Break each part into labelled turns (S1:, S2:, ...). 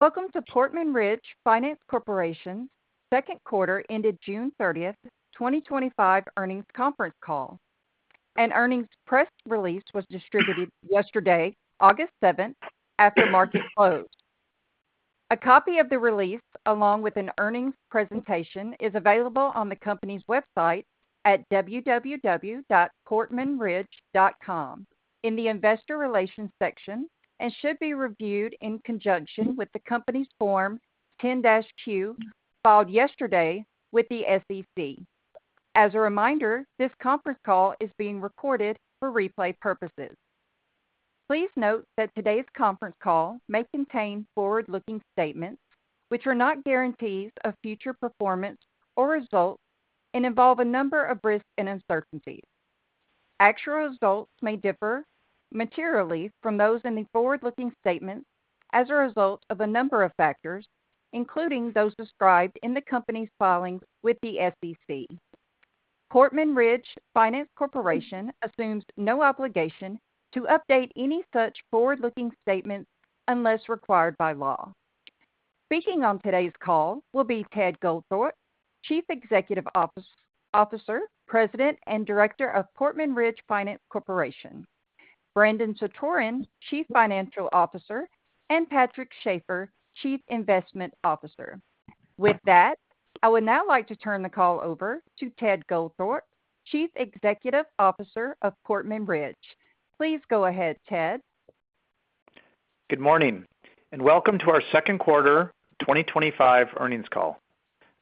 S1: Welcome to Portman Ridge Finance Corporation's second quarter ended June 30th, 2025 earnings conference call. An earnings press release was distributed yesterday, August 7th, after market close. A copy of the release, along with an earnings presentation, is available on the company's website at www.portmanridge.com in the Investor Relations section and should be reviewed in conjunction with the company's Form 10-Q filed yesterday with the SEC. As a reminder, this conference call is being recorded for replay purposes. Please note that today's conference call may contain forward-looking statements, which are not guarantees of future performance or results and involve a number of risks and uncertainties. Actual results may differ materially from those in the forward-looking statements as a result of a number of factors, including those described in the company's filings with the SEC. Portman Ridge Finance Corporation assumes no obligation to update any such forward-looking statements unless required by law. Speaking on today's call will be Ted Goldthorpe, Chief Executive Officer, President, and Director of Portman Ridge Finance Corporation, Brandon Satoren, Chief Financial Officer, and Patrick Schaefer, Chief Investment Officer. With that, I would now like to turn the call over to Ted Goldthorpe, Chief Executive Officer of Portman Ridge. Please go ahead, Ted.
S2: Good morning, and welcome to our second quarter 2025 earnings call.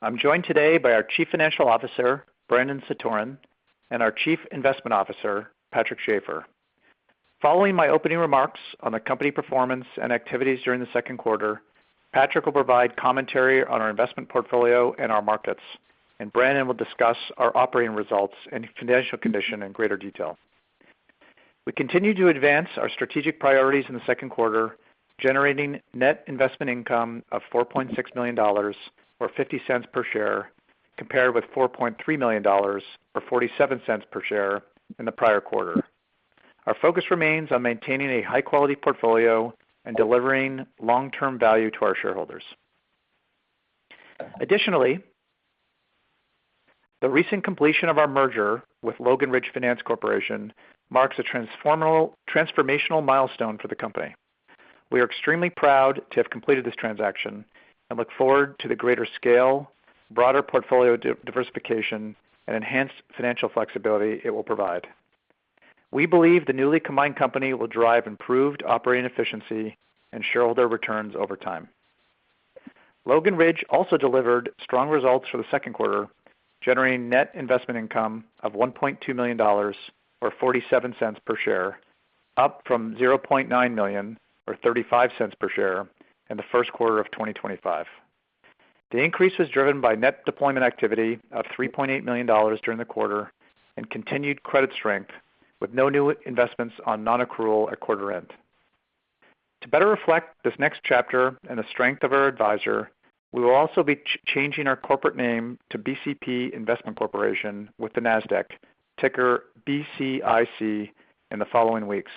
S2: I'm joined today by our Chief Financial Officer, Brandon Satoren, and our Chief Investment Officer, Patrick Schaefer. Following my opening remarks on the company performance and activities during the second quarter, Patrick will provide commentary on our investment portfolio and our markets, and Brandon will discuss our operating results and financial condition in greater detail. We continue to advance our strategic priorities in the second quarter, generating net investment income of $4.6 million, or 50 cents per share, compared with $4.3 million, or 47 cents per share in the prior quarter. Our focus remains on maintaining a high-quality portfolio and delivering long-term value to our shareholders. Additionally, the recent completion of our merger with Logan Ridge Finance Corporation marks a transformational milestone for the company. We are extremely proud to have completed this transaction and look forward to the greater scale, broader portfolio diversification, and enhanced financial flexibility it will provide. We believe the newly combined company will drive improved operating efficiency and shareholder returns over time. Logan Ridge also delivered strong results for the second quarter, generating net investment income of $1.2 million, or 47 cents per share, up from $0.9 million, or 35 cents per share, in the first quarter of 2025. The increase was driven by net deployment activity of $3.8 million during the quarter and continued credit strength, with no new investments on non-accrual at quarter end. To better reflect this next chapter and the strength of our advisor, we will also be changing our corporate name to BCP Investment Corporation with the NASDAQ, ticker BCIC, in the following weeks.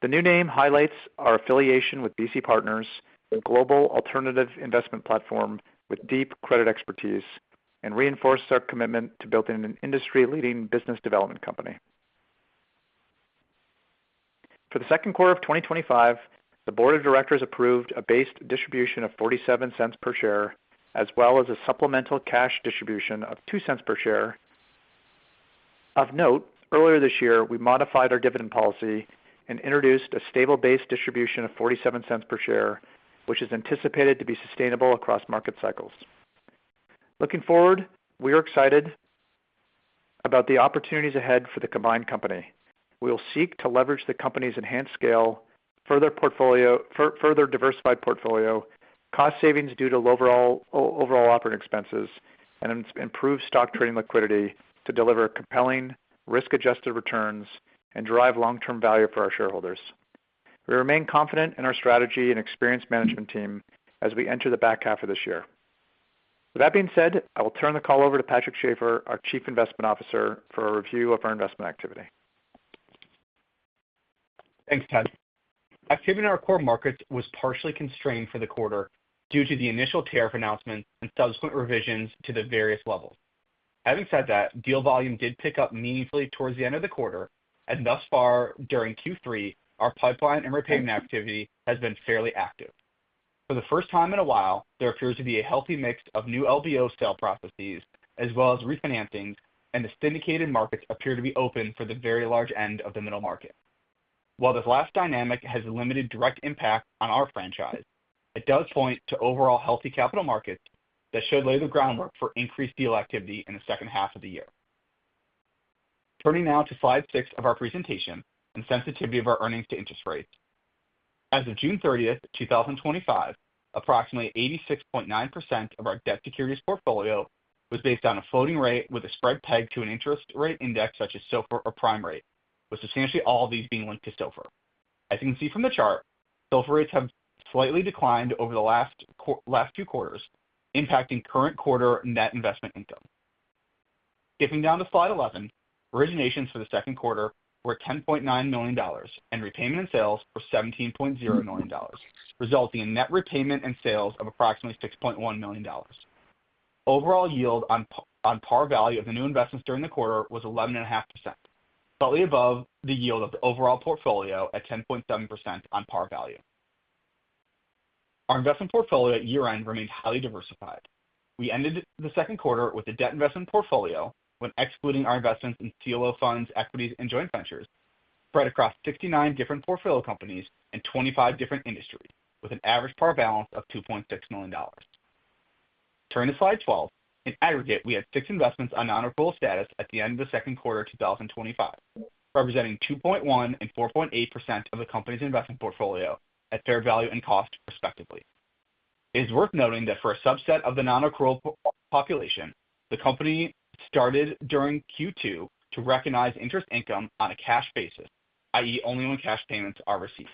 S2: The new name highlights our affiliation with BC Partners, a global alternative investment platform with deep credit expertise, and reinforces our commitment to building an industry-leading business development company. For the second quarter of 2025, the Board of Directors approved a base distribution of 47 cents per share, as well as a supplemental cash distribution of 2 cents per share. Of note, earlier this year, we modified our dividend policy and introduced a stable base distribution of 47 cents per share, which is anticipated to be sustainable across market cycles. Looking forward, we are excited about the opportunities ahead for the combined company. We will seek to leverage the company's enhanced scale, further diversified portfolio, cost savings due to overall operating expenses, and improved stock trading liquidity to deliver compelling, risk-adjusted returns and drive long-term value for our shareholders. We remain confident in our strategy and experienced management team as we enter the back half of this year. With that being said, I will turn the call over to Patrick Schaefer, our Chief Investment Officer, for a review of our investment activity.
S3: Thanks, Ted. Activity in our core markets was partially constrained for the quarter due to the initial tariff announcements and subsequent revisions to the various levels. Having said that, deal volume did pick up meaningfully towards the end of the quarter, and thus far during Q3, our pipeline and repayment activity has been fairly active. For the first time in a while, there appears to be a healthy mix of new LBO sale processes as well as refinancings, and the syndicated markets appear to be open for the very large end of the middle market. While this last dynamic has limited direct impact on our franchise, it does point to overall healthy capital markets that should lay the groundwork for increased deal activity in the second half of the year. Turning now to slide 6 of our presentation and sensitivity of our earnings to interest rates. As of June 30th, 2025, approximately 86.9% of our debt securities portfolio was based on a floating rate with a spread pegged to an interest rate index such as SOFR or prime rate, with substantially all of these being linked to SOFR. As you can see from the chart, SOFR rates have slightly declined over the last few quarters, impacting current quarter net investment income. Skipping down to slide 11, originations for the second quarter were $10.9 million, and repayment and sales were $17.0 million, resulting in net repayment and sales of approximately $6.1 million. Overall yield on par value of the new investments during the quarter was 11.5%, slightly above the yield of the overall portfolio at 10.7% on par value. Our investment portfolio at year-end remained highly diversified. We ended the second quarter with a debt investment portfolio, when excluding our investments in CLO funds, equities, and joint ventures, spread across 69 different portfolio companies and 25 different industries, with an average par balance of $2.6 million. Turning to slide 12, in aggregate, we had 6 investments on non-accrual status at the end of the second quarter 2025, representing 2.1% and 4.8% of the company's investment portfolio at fair value and cost, respectively. It is worth noting that for a subset of the non-accrual population, the company started during Q2 to recognize interest income on a cash basis, i.e., only when cash payments are received.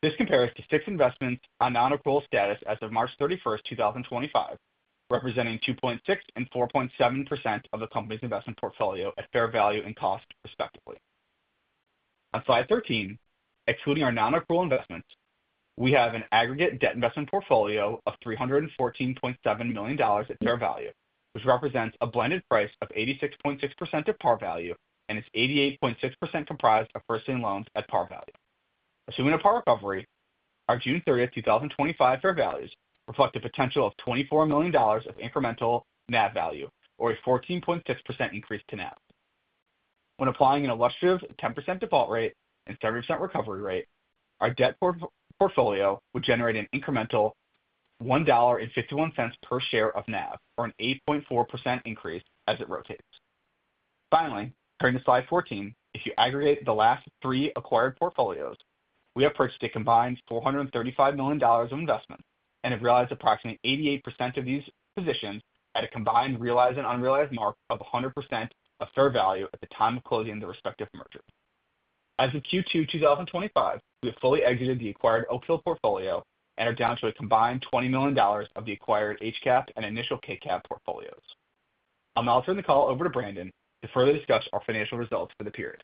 S3: This compares to 6 investments on non-accrual status as of March 31st, 2025, representing 2.6% and 4.7% of the company's investment portfolio at fair value and cost, respectively. On slide 13, excluding our non-accrual investments, we have an aggregate debt investment portfolio of $314.7 million at fair value, which represents a blended price of 86.6% of par value and is 88.6% comprised of first-lien loans at par value. Assuming a par recovery, our June 30th, 2025 fair values reflect a potential of $24 million of incremental NAV value, or a 14.6% increase to NAV. When applying an illustrative 10% default rate and 70% recovery rate, our debt portfolio would generate an incremental $1.51 per share of NAV, or an 8.4% increase as it rotates. Finally, turning to slide 14, if you aggregate the last 3 acquired portfolios, we have purchased a combined $435 million of investments and have realized approximately 88% of these positions at a combined realized and unrealized mark of 100% of fair value at the time of closing the respective mergers. As of Q2 2025, we have fully exited the acquired Oak Hill portfolio and are down to a combined $20 million of the acquired HCAP and initial KCAP portfolios. I'll now turn the call over to Brandon to further discuss our financial results for the period.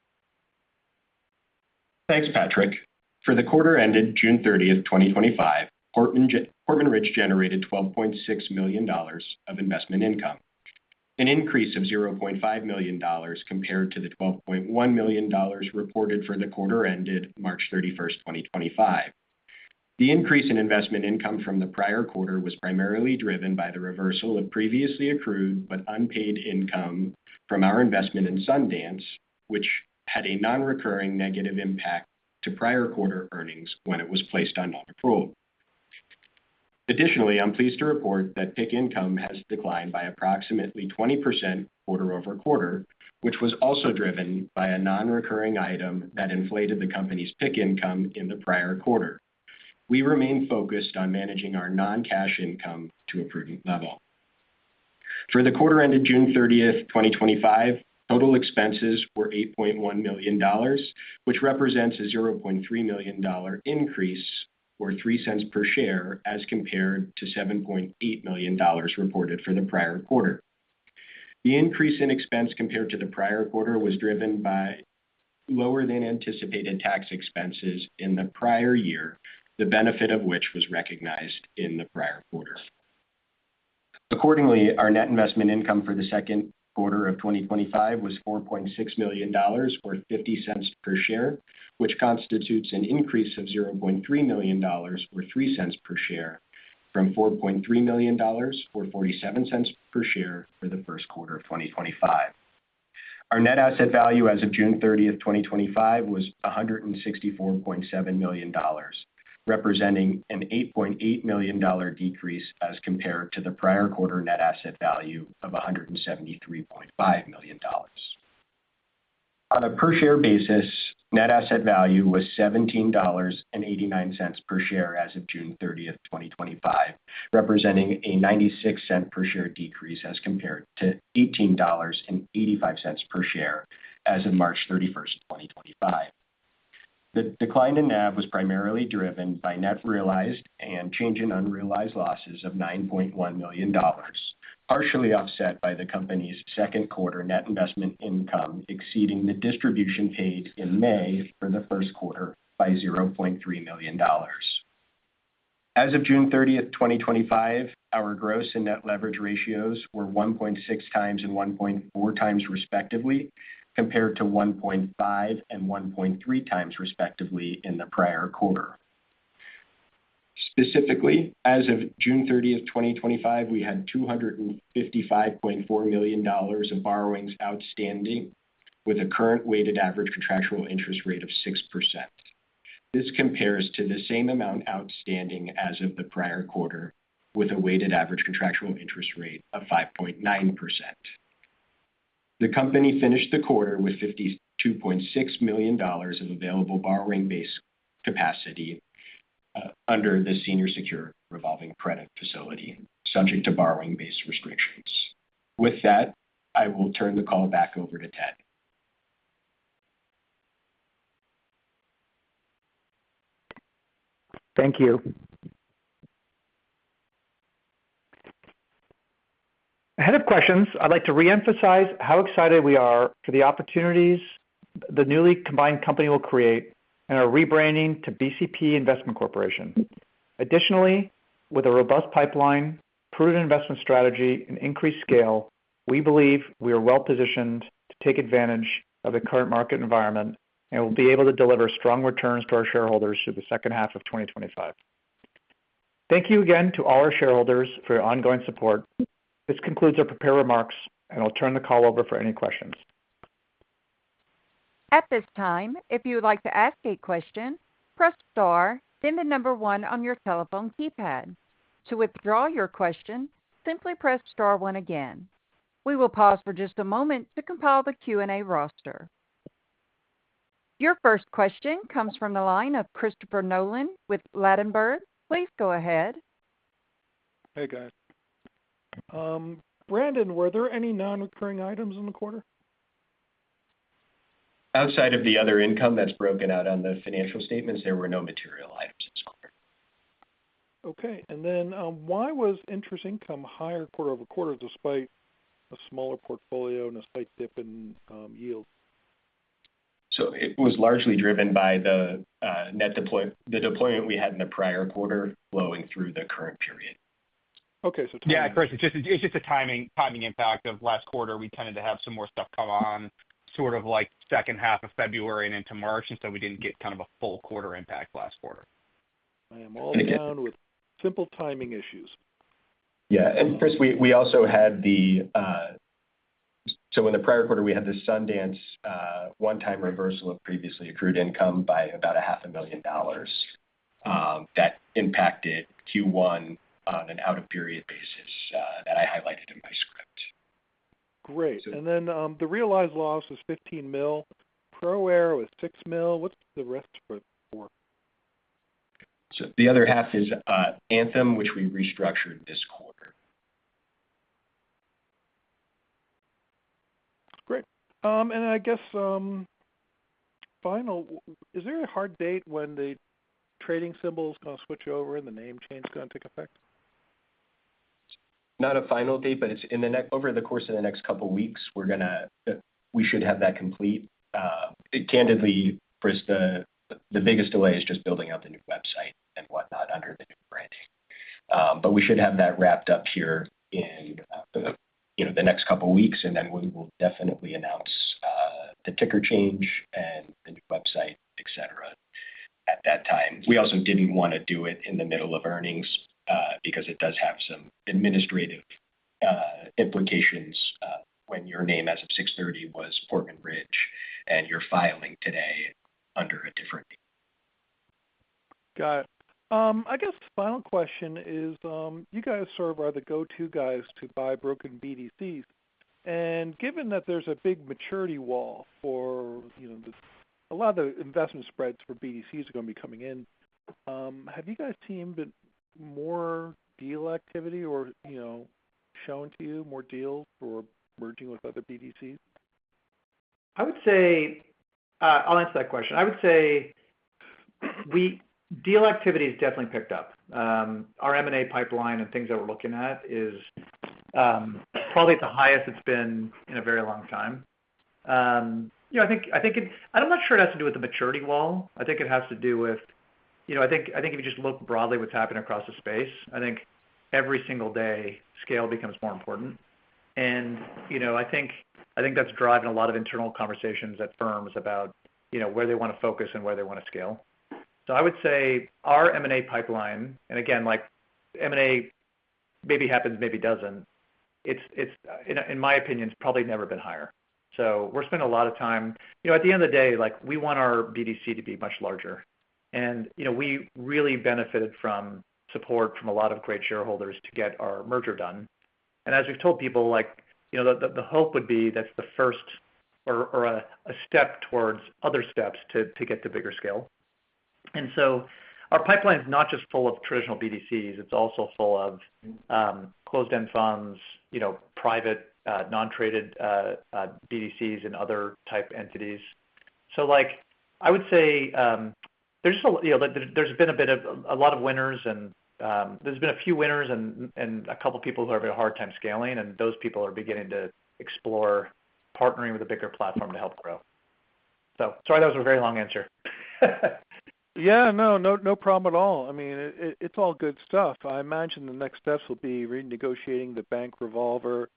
S4: Thanks, Patrick. For the quarter ended June 30th, 2025, Portman Ridge generated $12.6 million of investment income, an increase of $0.5 million compared to the $12.1 million reported for the quarter ended March 31st, 2025. The increase in investment income from the prior quarter was primarily driven by the reversal of previously accrued but unpaid income from our investment in Sundance, which had a non-recurring negative impact to prior quarter earnings when it was placed on non-accrual. Additionally, I'm pleased to report that PIK income has declined by approximately 20% quarter over quarter, which was also driven by a non-recurring item that inflated the company's PIK income in the prior quarter. We remain focused on managing our non-cash income to a prudent level. For the quarter ended June 30th, 2025, total expenses were $8.1 million, which represents a $0.3 million increase, or 3 cents per share, as compared to $7.8 million reported for the prior quarter. The increase in expense compared to the prior quarter was driven by lower than anticipated tax expenses in the prior year, the benefit of which was recognized in the prior quarter. Accordingly, our net investment income for the second quarter of 2025 was $4.6 million, or 50 cents per share, which constitutes an increase of $0.3 million, or 3 cents per share, from $4.3 million, or 47 cents per share for the first quarter of 2025. Our net asset value as of June 30th, 2025 was $164.7 million, representing an $8.8 million decrease as compared to the prior quarter net asset value of $173.5 million. On a per share basis, net asset value was $17.89 per share as of June 30th, 2025, representing a 96-cent per share decrease as compared to $18.85 per share as of March 31st, 2025. The decline in NAV was primarily driven by net realized and change in unrealized losses of $9.1 million, partially offset by the company's second quarter net investment income exceeding the distribution paid in May for the first quarter by $0.3 million. As of June 30th, 2025, our gross and net leverage ratios were 1.6 times and 1.4 times respectively, compared to 1.5 and 1.3 times respectively in the prior quarter. Specifically, as of June 30th, 2025, we had $255.4 million of borrowings outstanding with a current weighted average contractual interest rate of 6%. This compares to the same amount outstanding as of the prior quarter with a weighted average contractual interest rate of 5.9%. The company finished the quarter with $52.6 million of available borrowing base capacity under the senior secured revolving credit facility, subject to borrowing base restrictions. With that, I will turn the call back over to Ted.
S2: Thank you. Ahead of questions, I'd like to reemphasize how excited we are for the opportunities the newly combined company will create and our rebranding to BCP Investment Corporation. Additionally, with a robust pipeline, prudent investment strategy, and increased scale, we believe we are well positioned to take advantage of the current market environment and will be able to deliver strong returns to our shareholders through the second half of 2025. Thank you again to all our shareholders for your ongoing support. This concludes our prepared remarks, and I'll turn the call over for any questions.
S1: At this time, if you would like to ask a question, press star, then the number 1 on your telephone keypad. To withdraw your question, simply press star 1 again. We will pause for just a moment to compile the Q&A roster. Your first question comes from the line of Christopher Nolan with Ladenburg. Please go ahead.
S5: Hey, guys. Brandon, were there any non-recurring items in the quarter?
S4: Outside of the other income that's broken out on the financial statements, there were no material items this quarter.
S5: Okay. And then why was interest income higher quarter over quarter despite a smaller portfolio and a slight dip in yield?
S4: So it was largely driven by the deployment we had in the prior quarter flowing through the current period.
S5: Okay, so
S3: yeah, Chris, it's just a timing impact of last quarter. We tended to have some more stuff come on sort of like second half of February and into March, and so we didn't get kind of a full quarter impact last quarter.
S5: I am all down with simple timing issues.
S4: Yeah, and Chris, we also had so in the prior quarter, we had the Sundance one-time reversal of previously accrued income by about $500,000 that impacted Q1 on an out-of-period basis that I highlighted in my script.
S5: Great. And then the realized loss was $15 million. ProAir was $6 million. What's the rest for?
S4: So the other half is Anthem, which we restructured this quarter.
S5: Great. And I guess final, is there a hard date when the trading symbol is going to switch over and the name change is going to take effect?
S4: Not a final date, but it's over the course of the next couple of weeks. We should have that complete, Candidly, Chris, the biggest delay is just building out the new website and whatnot under the new branding. But we should have that wrapped up here in the next couple of weeks, and then we will definitely announce the ticker change and the new website, et cetera, at that time. We also didn't want to do it in the middle of earnings because it does have some administrative implications when your name as of 6/30 was Portman Ridge and you're filing today under a different name.
S5: Got it. I guess the final question is, you guys sort of are the go-to guys to buy broken BDCs. And given that there's a big maturity wall for, a lot of the investment spreads for BDCs are going to be coming in, have you guys seen more deal activity or, shown to you more deals for merging with other BDCs?
S2: I would say, I'll answer that question. I would say deal activity has definitely picked up. Our M&A pipeline and things that we're looking at is probably at the highest it's been in a very long time. I'm not sure it has to do with the maturity wall. I think it has to do with, I think if you just look broadly what's happening across the space, I think every single day scale becomes more important. And, I think that's driving a lot of internal conversations at firms about, where they want to focus and where they want to scale. So I would say our M&A pipeline, and again, like M&A maybe happens, maybe doesn't. It's in my opinion, it's probably never been higher. So we're spending a lot of time, at the end of the day, like we want our BDC to be much larger. And, we really benefited from support from a lot of great shareholders to get our merger done. And as we've told people, like, the hope would be that's the first or a step towards other steps to get to bigger scale. And so our pipeline is not just full of traditional BDCs, it's also full of closed-end funds, private, non-traded BDCs and other type entities. So like I would say there's just there's been a lot of winners and there's been a few winners and a couple people who have a hard time scaling, and those people are beginning to explore partnering with a bigger platform to help grow. So sorry, that was a very long answer.
S5: Yeah, no problem at all. I mean, it's all good stuff. I imagine the next steps will be renegotiating the bank revolver,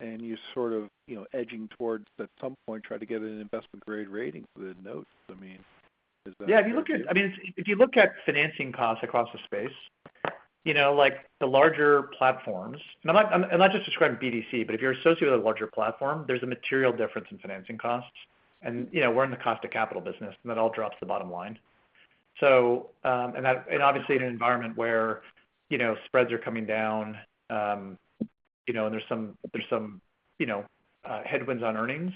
S5: and you sort of, edging towards at some point try to get an investment grade rating for the notes. I mean, is that
S2: if you look at financing costs across the space, like the larger platforms, and I'm not just describing BDC, but if you're associated with a larger platform, there's a material difference in financing costs, and we're in the cost of capital business, and that all drops to the bottom line. So, and obviously in an environment where, spreads are coming down, and there's some headwinds on earnings,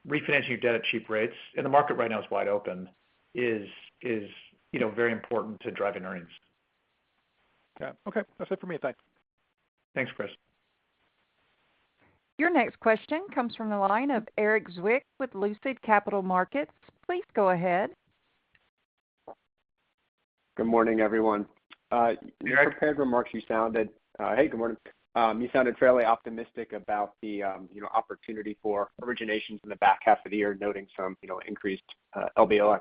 S2: refinancing your debt at cheap rates, and the market right now is wide open, is very important to driving earnings.
S5: Yeah. Okay. That's it for me. Thanks.
S2: Thanks, Chris.
S1: Your next question comes from the line of Eric Zwick with Lucid Capital Markets. Please go ahead.
S6: Good morning, everyone. In your prepared remarks, you sounded, hey, good morning. You sounded fairly optimistic about the, opportunity for originations in the back half of the year, noting some, increased LBO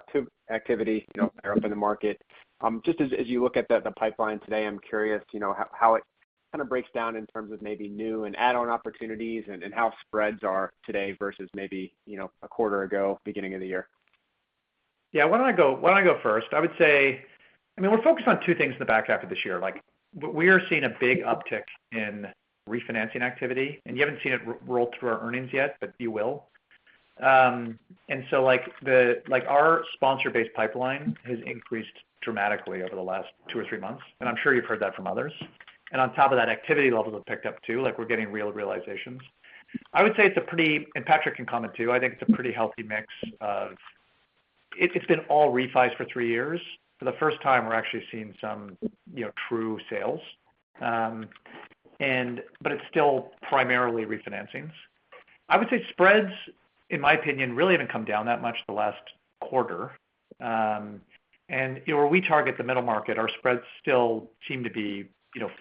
S6: activity, there up in the market. Just as you look at the pipeline today, I'm curious, how it kind of breaks down in terms of maybe new and add-on opportunities and how spreads are today versus maybe, a quarter ago, beginning of the year.
S2: Yeah, why don't I go first? I would say, we're focused on two things in the back half of this year. Like, we are seeing a big uptick in refinancing activity, and you haven't seen it roll through our earnings yet, but you will. And so, our sponsor-based pipeline has increased dramatically over the last 2 or 3 months, and I'm sure you've heard that from others. And on top of that, activity levels have picked up too. Like, we're getting real realizations. I would say it's a pretty, and Patrick can comment too, I think it's a pretty healthy mix of. It's been all refis for 3 years. For the first time, we're actually seeing some, true sales, but it's still primarily refinancings. I would say spreads, in my opinion, really haven't come down that much the last quarter. And where we target the middle market, our spreads still seem to be,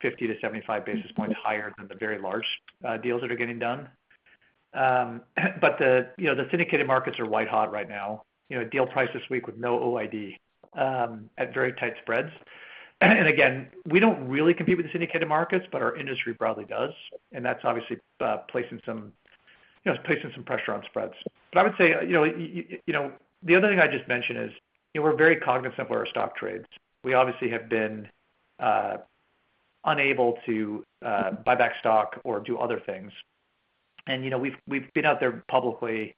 S2: 50 to 75 basis points higher than the very large deals that are getting done. But the syndicated markets are white hot right now. Deal price this week with no OID at very tight spreads. And again, we don't really compete with the syndicated markets, but our industry broadly does, and that's obviously placing some pressure on spreads. But I would say, the other thing I just mentioned is, we're very cognizant of our stock trades. We obviously have been unable to buy back stock or do other things. And we've been out there publicly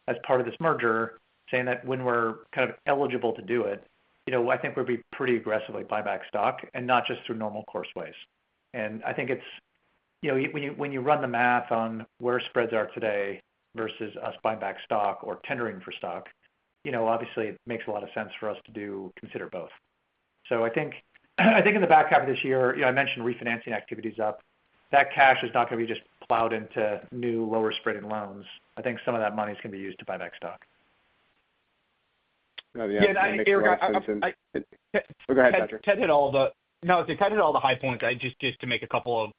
S2: as part of this merger saying that when we're kind of eligible to do it, I think we'd be pretty aggressively buy back stock and not just through normal course ways. And I think it's when you run the math on where spreads are today versus us buying back stock or tendering for stock, obviously it makes a lot of sense for us to consider both. So I think in the back half of this year, I mentioned refinancing activities up. That cash is not going to be just plowed into new lower spreading loans. I think some of that money is going to be used to buy back stock.
S6: Oh, yeah, Eric, go ahead, Patrick.
S3: Ted hit all the high points. Just to make a couple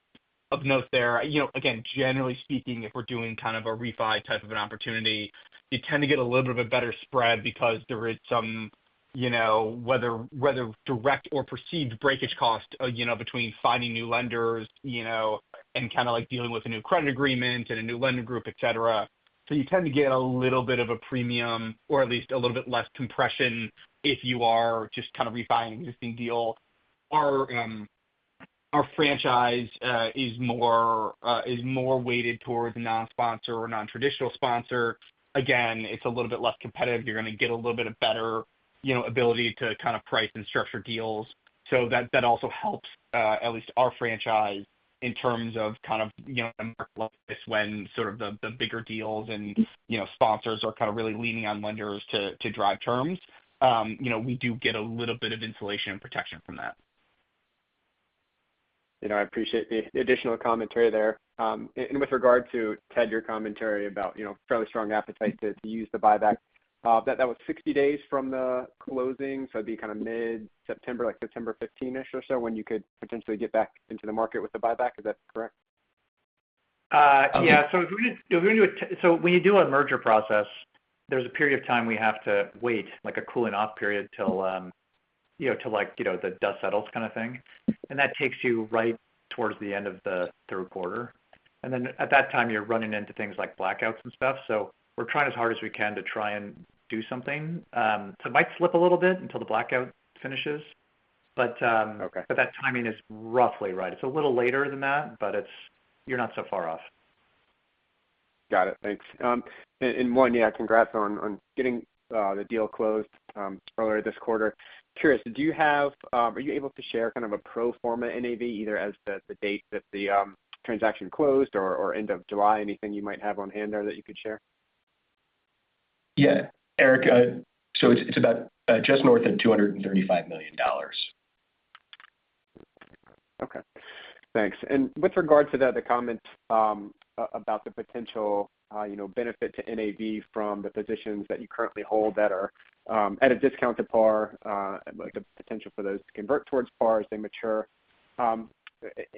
S3: of notes there. Again, generally speaking, if we're doing kind of a refi type of an opportunity, you tend to get a little bit of a better spread because there is some, whether direct or perceived breakage cost, between finding new lenders, and kind of like dealing with a new credit agreement and a new lender group, et cetera. So you tend to get a little bit of a premium, or at least a little bit less compression if you are just kind of refining an existing deal. Our franchise is more weighted towards a non-sponsor or non-traditional sponsor. Again, it's a little bit less competitive. You're going to get a little bit of better, ability to kind of price and structure deals. So that also helps at least our franchise in terms of kind of, like this when sort of the bigger deals and, sponsors are kind of really leaning on lenders to drive terms. We do get a little bit of insulation and protection from that.
S6: I appreciate the additional commentary there. And with regard to, Ted, your commentary about, fairly strong appetite to use the buyback, that was 60 days from the closing, so it'd be kind of mid-September, like September 15-ish or so, when you could potentially get back into the market with the buyback. Is that correct?
S2: Yeah. So so when you do a merger process, there's a period of time we have to wait, like a cooling off period till the dust settles kind of thing, and that takes you right towards the end of the third quarter. And then at that time, you're running into things like blackouts and stuff. So we're trying as hard as we can to try and do something. So it might slip a little bit until the blackout finishes, but that timing is roughly right. It's a little later than that, but you're not so far off.
S6: Got it. Thanks. And one, congrats on getting the deal closed earlier this quarter. Curious, are you able to share kind of a pro forma NAV, either as the date that the transaction closed or end of July? Anything you might have on hand there that you could share?
S4: Yeah, Eric. So it's about just north of $235 million.
S6: Okay, thanks. And with regard to the comments about the potential, benefit to NAV from the positions that you currently hold that are at a discount to par, like the potential for those to convert towards par as they mature.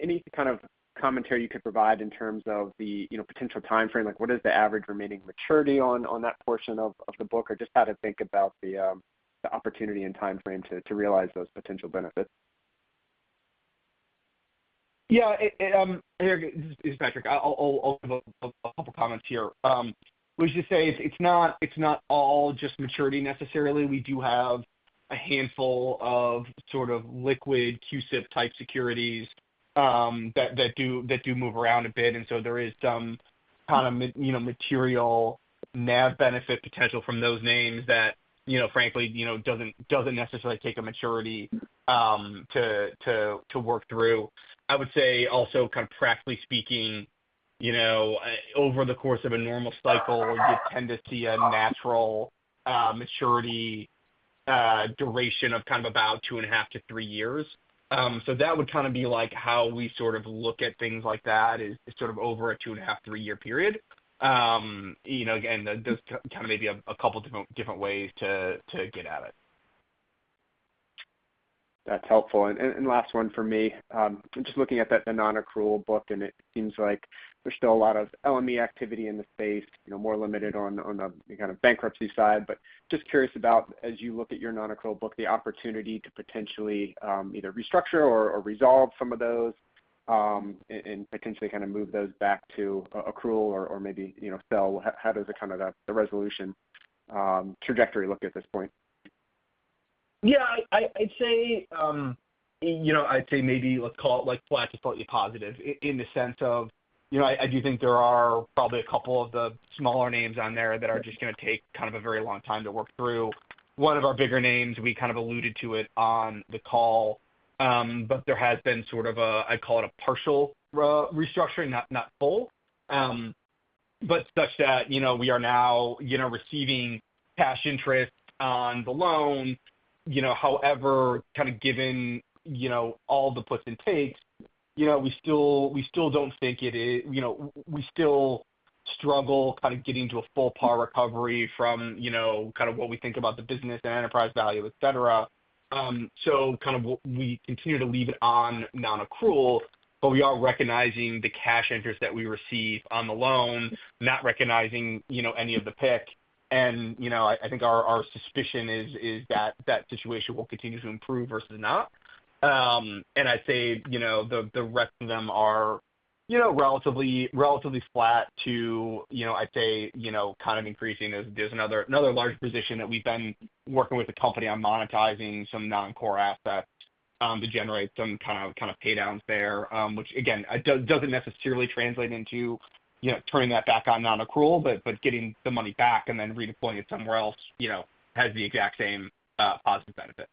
S6: Any kind of commentary you could provide in terms of the potential time frame, like what is the average remaining maturity on that portion of the book, or just how to think about the opportunity and time frame to realize those potential benefits?
S3: Yeah, Eric, this is Patrick. I'll give a couple comments here. We should say it's not all just maturity necessarily. We do have a handful of sort of liquid QSIP type securities that do move around a bit, and so there is some kind of material NAV benefit potential from those names that frankly doesn't necessarily take a maturity to work through. I would say also kind of practically speaking, over the course of a normal cycle, you tend to see a natural maturity duration of kind of about 2.5 to 3 years. So that would kind of be like how we sort of look at things like that is sort of over a 2.5, 3 year period. Again, there's kind of maybe a couple different ways to get at it.
S6: That's helpful. And last one for me, just looking at the non-accrual book, and it seems like there's still a lot of LME activity in the space, more limited on the kind of bankruptcy side. But just curious about, as you look at your non-accrual book, the opportunity to potentially either restructure or resolve some of those, and potentially kind of move those back to accrual or maybe, sell. How does the kind of the resolution trajectory look at this point?
S3: Yeah, I'd say, I'd say maybe let's call it like flat to slightly positive in the sense of, I do think there are probably a couple of the smaller names on there that are just going to take kind of a very long time to work through. One of our bigger names, we kind of alluded to it on the call, but there has been sort of I'd call it a partial restructuring, not full, but such that, we are now, receiving cash interest on the loan, however, kind of given, all the puts and takes, we still don't think it is, we still struggle kind of getting to a full par recovery from, kind of what we think about the business and enterprise value, et cetera. So kind of we continue to leave it on non-accrual, but we are recognizing the cash interest that we receive on the loan, not recognizing, any of the PIK. And, I think our suspicion is that that situation will continue to improve versus not. And I'd say, the rest of them are, relatively flat to, I'd say, kind of increasing. There's another large position that we've been working with the company on monetizing some non-core assets to generate some kind of pay downs there, which again, doesn't necessarily translate into, turning that back on non-accrual, but getting the money back and then redeploying it somewhere else, has the exact same positive benefit.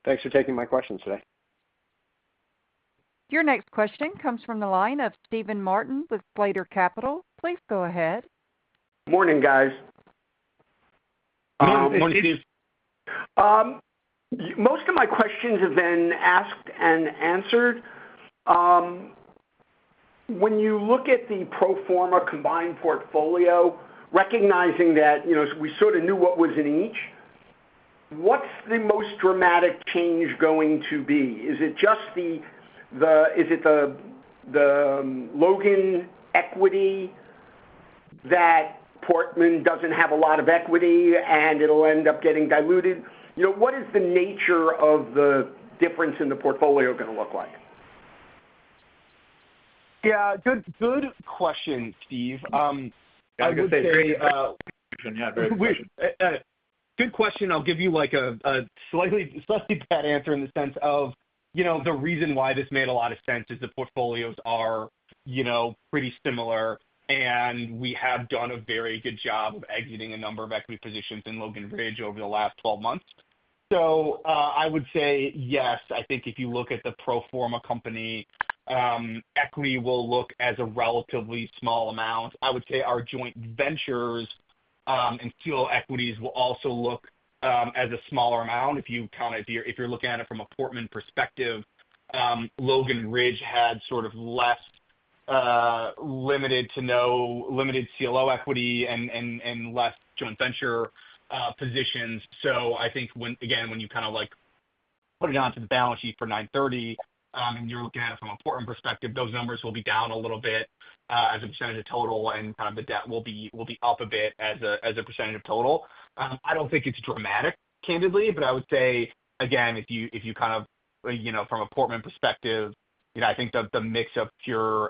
S6: Thanks for taking my questions today.
S1: Your next question comes from the line of Stephen Martin with Slater Capital. Please go ahead.
S7: Morning, guys.
S3: Morning, Steve.
S7: Most of my questions have been asked and answered. When you look at the pro forma combined portfolio, recognizing that, we sort of knew what was in each, what's the most dramatic change going to be? Is it just the Logan equity that Portman doesn't have a lot of equity and it'll end up getting diluted? What is the nature of the difference in the portfolio going to look like?
S3: Yeah, good question, Steve.
S2: I would say very good question.
S3: Good question. I'll give you like a slightly bad answer in the sense of, the reason why this made a lot of sense is the portfolios are, pretty similar, and we have done a very good job of exiting a number of equity positions in Logan Ridge over the last 12 months. So I would say yes. I think if you look at the pro forma company, equity will look as a relatively small amount. I would say our joint ventures and CLO equities will also look as a smaller amount. If you're looking at it from a Portman perspective, Logan Ridge had sort of less limited CLO equity and less joint venture positions. So I think when you kind of like put it onto the balance sheet for 930, and you're looking at it from a Portman perspective, those numbers will be down a little bit as a percentage of total, and kind of the debt will be up a bit as a percentage of total. I don't think it's dramatic, candidly, but I would say again, if you kind of from a Portman perspective, I think the mix of pure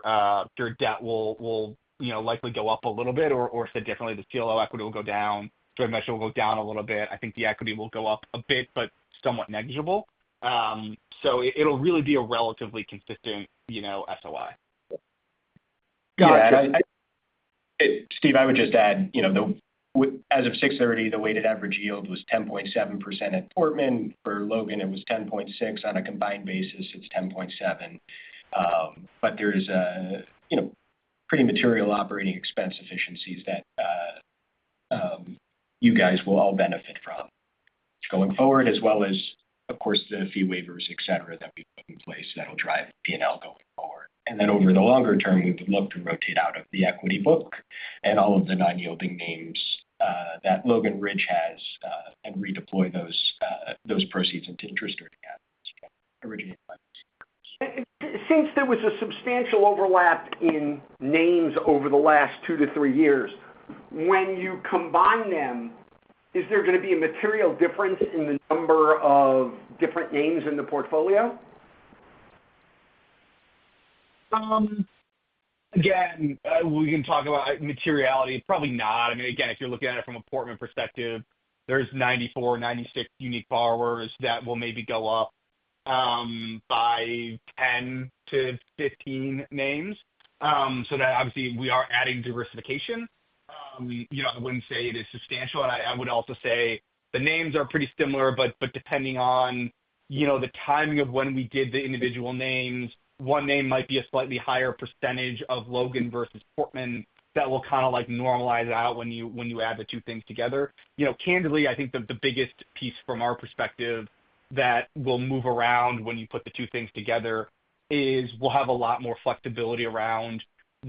S3: debt will likely go up a little bit, or said differently, the CLO equity will go down, joint venture will go down a little bit. I think the equity will go up a bit, but somewhat negligible. So it'll really be a relatively consistent, SOI.
S4: Gotcha. Yeah, Steve, I would just add, as of 6/30, the weighted average yield was 10.7% at Portman. For Logan, it was 10.6. On a combined basis, it's 10.7. But there's pretty material operating expense efficiencies that you guys will all benefit from going forward, as well as, of course, the fee waivers, et cetera, that we put in place that'll drive P&L going forward. And then over the longer term, we would look to rotate out of the equity book and all of the non-yielding names that Logan Ridge has and redeploy those proceeds into interest earning assets originated by.
S7: since there was a substantial overlap in names over the last 2 to 3 years, when you combine them, is there going to be a material difference in the number of different names in the portfolio?
S3: Again, we can talk about materiality. Probably not. I mean, again, if you're looking at it from a Portman perspective, there's 94, 96 unique borrowers that will maybe go up by 10 to 15 names. So that obviously we are adding diversification. I wouldn't say it is substantial. And I would also say the names are pretty similar, but depending on, the timing of when we did the individual names, one name might be a slightly higher percentage of Logan versus Portman. That will kind of like normalize out when you add the two things together. Candidly, I think the biggest piece from our perspective that will move around when you put the two things together is we'll have a lot more flexibility around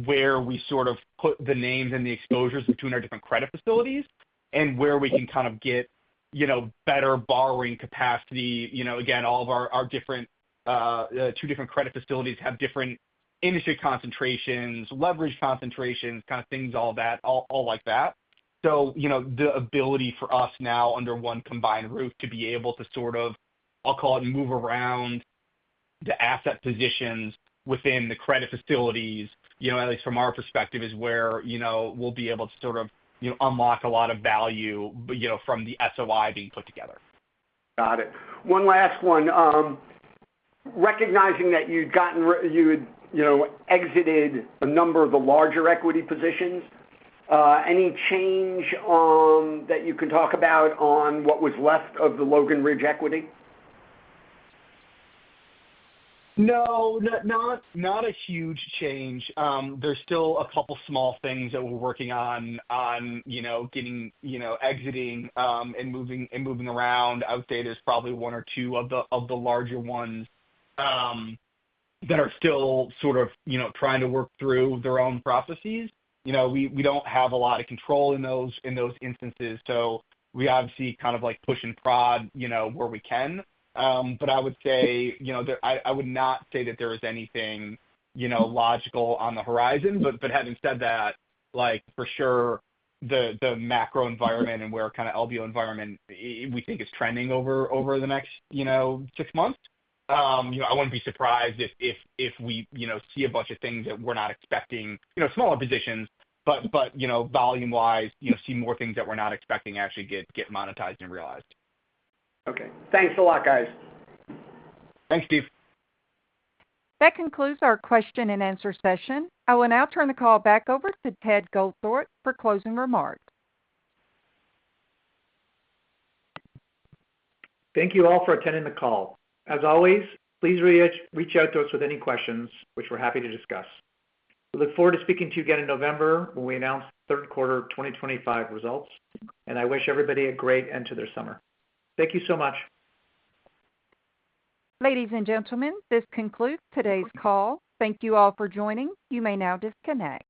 S3: where we sort of put the names and the exposures between our different credit facilities and where we can kind of get, better borrowing capacity. Again, all of our different two different credit facilities have different industry concentrations, leverage concentrations, kind of things, all like that. So, the ability for us now under one combined roof to be able to sort of, I'll call it, move around the asset positions within the credit facilities, at least from our perspective, is where, we'll be able to sort of, unlock a lot of value, from the SOI being put together.
S7: Got it. One last one. Recognizing that you had exited a number of the larger equity positions, any change that you can talk about on what was left of the Logan Ridge equity?
S3: No, not a huge change. There's still a couple small things that we're working on, getting, exiting, and moving around. I would say there's probably one or two of the larger ones that are still sort of, trying to work through their own processes. We don't have a lot of control in those instances, so we obviously kind of like push and prod, where we can. But I would say, I would not say that there is anything, logical on the horizon. But having said that, like for sure, the macro environment and where kind of LBO environment we think is trending over the next, 6 months. I wouldn't be surprised if we, see a bunch of things that we're not expecting, smaller positions, but volume wise, see more things that we're not expecting actually get monetized and realized.
S7: Okay. Thanks a lot, guys.
S3: Thanks, Steve.
S1: That concludes our question and answer session. I will now turn the call back over to Ted Goldthorpe for closing remarks.
S2: Thank you all for attending the call. As always, please reach out to us with any questions, which we're happy to discuss. We look forward to speaking to you again in November when we announce third quarter 2025 results, and I wish everybody a great end to their summer. Thank you so much.
S1: Ladies and gentlemen, this concludes today's call. Thank you all for joining. You may now disconnect.